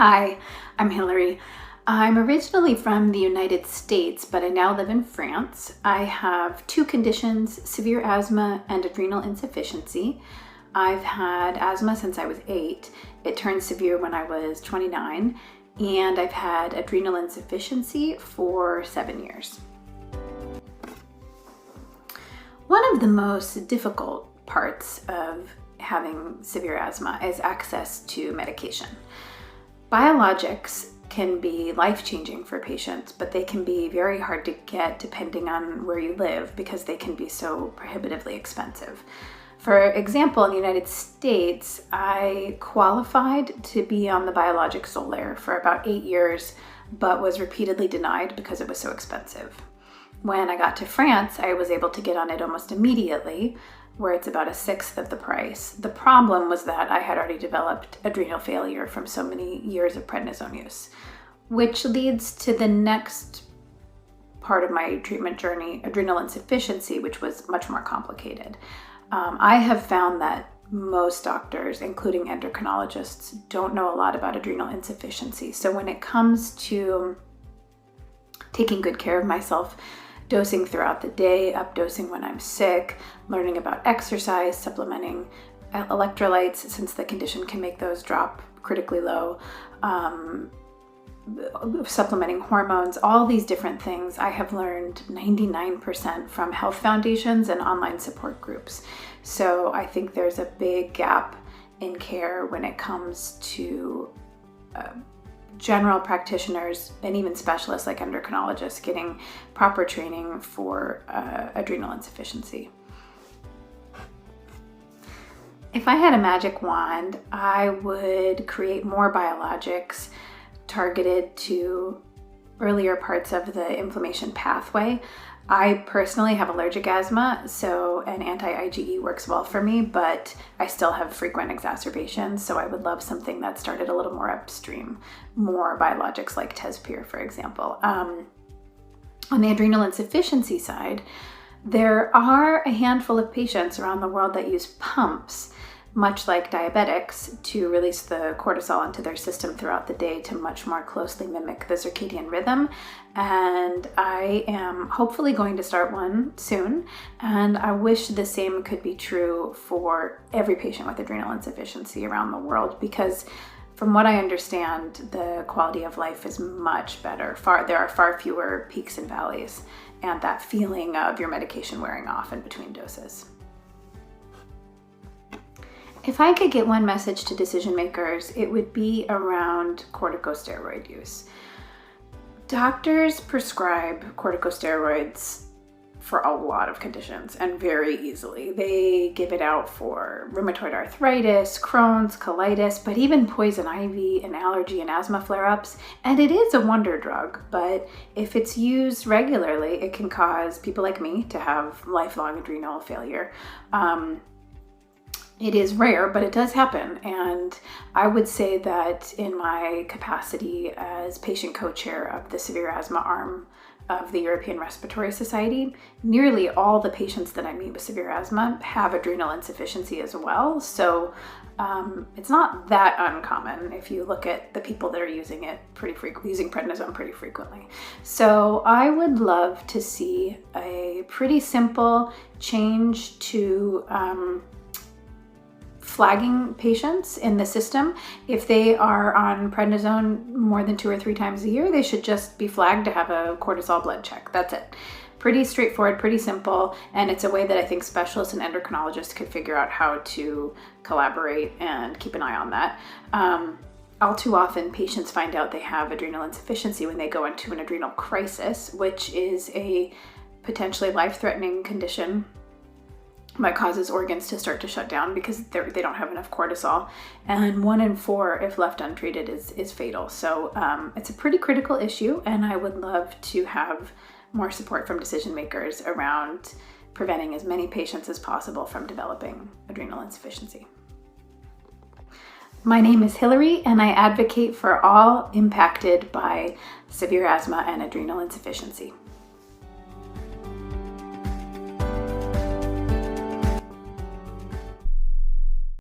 Hi, I'm Hilary. I'm originally from the United States, but I now live in France. I have two conditions, severe asthma and adrenal insufficiency. I've had asthma since I was 8. It turned severe when I was 29, and I've had adrenal insufficiency for 7 years. One of the most difficult parts of having severe asthma is access to medication. Biologics can be life-changing for patients, but they can be very hard to get depending on where you live because they can be so prohibitively expensive. For example, in the United States, I qualified to be on the biologic Xolair for about 8 years, but was repeatedly denied because it was so expensive. When I got to France, I was able to get on it almost immediately, where it's about 1/6 of the price. The problem was that I had already developed adrenal failure from so many years of prednisone use, which leads to the next part of my treatment journey, adrenal insufficiency, which was much more complicated. I have found that most doctors, including endocrinologists, don't know a lot about adrenal insufficiency. So when it comes to taking good care of myself, dosing throughout the day, updosing when I'm sick, learning about exercise, supplementing electrolytes since the condition can make those drop critically low, supplementing hormones, all these different things I have learned 99% from health foundations and online support groups. So I think there's a big gap in care when it comes to general practitioners and even specialists like endocrinologists getting proper training for adrenal insufficiency. If I had a magic wand, I would create more biologics targeted to earlier parts of the inflammation pathway. I personally have allergic asthma, so an anti-IgE works well for me, but I still have frequent exacerbations, so I would love something that started a little more upstream, more biologics like Tezspire, for example. On the adrenal insufficiency side, there are a handful of patients around the world that use pumps, much like diabetics, to release the cortisol into their system throughout the day to much more closely mimic the circadian rhythm. And I am hopefully going to start one soon. And I wish the same could be true for every patient with adrenal insufficiency around the world, because from what I understand, the quality of life is much better. There are far fewer peaks and valleys, and that feeling of your medication wearing off in between doses. If I could get one message to decision makers, it would be around corticosteroid use. Doctors prescribe corticosteroids for a lot of conditions and very easily. They give it out for rheumatoid arthritis, Crohn's, colitis, but even poison ivy and allergy and asthma flare-ups. And it is a wonder drug, but if it's used regularly, it can cause people like me to have lifelong adrenal failure. It is rare, but it does happen. And I would say that in my capacity as patient co-chair of the severe asthma arm of the European Respiratory Society, nearly all the patients that I meet with severe asthma have adrenal insufficiency as well. So it's not that uncommon if you look at the people that are using it using prednisone pretty frequently. So I would love to see a pretty simple change to flagging patients in the system. If they are on prednisone more than 2 or 3 times a year, they should just be flagged to have a cortisol blood check. That's it. Pretty straightforward, pretty simple, and it's a way that I think specialists and endocrinologists could figure out how to collaborate and keep an eye on that. All too often, patients find out they have adrenal insufficiency when they go into an adrenal crisis, which is a potentially life-threatening condition that causes organs to start to shut down because they don't have enough cortisol. And 1 in 4, if left untreated, is fatal. So it's a pretty critical issue, and I would love to have more support from decision makers around preventing as many patients as possible from developing adrenal insufficiency. My name is Hilary, and I advocate for all impacted by severe asthma and adrenal insufficiency.